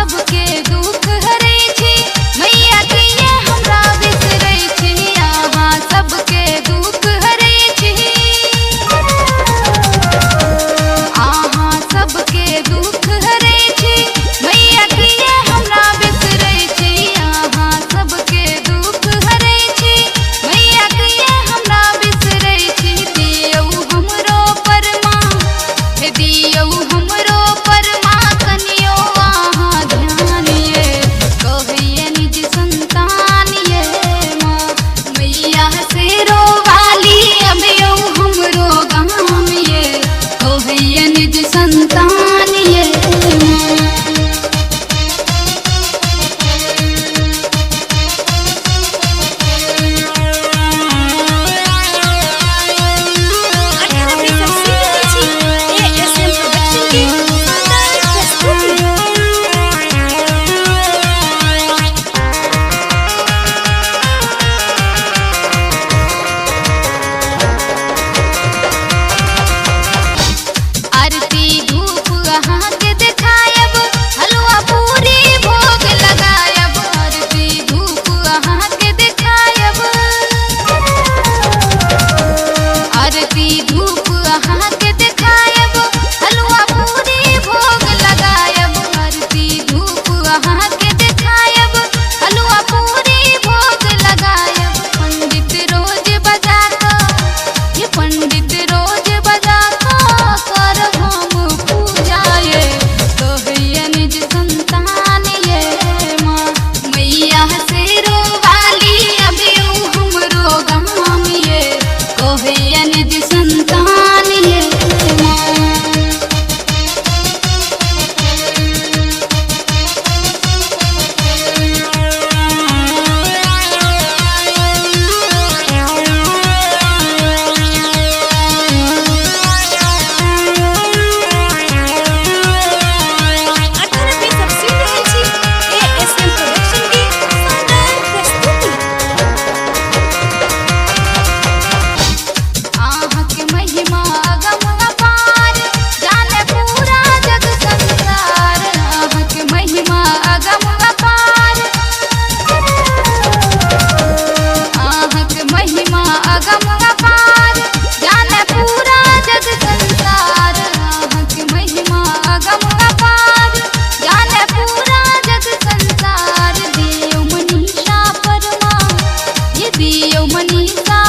सबके दुख हरै छी मैया किए हमरा बिसरै छी अहाँ सबके दुख हरै छी अहाँ सबके दुख हरै छी मैया किए हमरा बिसरै छी अहाँ सबके दुख हरै छी मैया किए हमरा बिसरै छी दियौ हमरो परमा हे दियौ हमरो परमा कनियो अहाँ ध्यान ये कहिए निज संतान ये माँ मैया से रोवाली अबियौ हमरो गाम ये कहिए निज संतान ये माँ। आरती धूप अहाँ के देखायब हलवा पूरी भोग लगायब आरती धूप अहाँ के देखायब आरती धूप अहाँ के देखायब हलवा पूरी भोग लगायब आरती धूप अहाँ के देखायब हलवा पूरी भोग लगायब पंडित रोज बजा ये पंडित रोज बजा करब हम पूजा ये कहिए निज संतान ये माँ मैया से रोवाली अबियौ हमरो गाम ये कहिए निज संतान ये माँ। आहाँ के महिमा अगम अपार जाने पूरा जग संसार आहाँ के महिमा अगम अपार आहाँ के महिमा अगम अपार जाने पूरा जग संसार आहाँ के महिमा अगम अपार जाने पूरा जग संसार दियो मनीषा परमा ये दियो मनीषा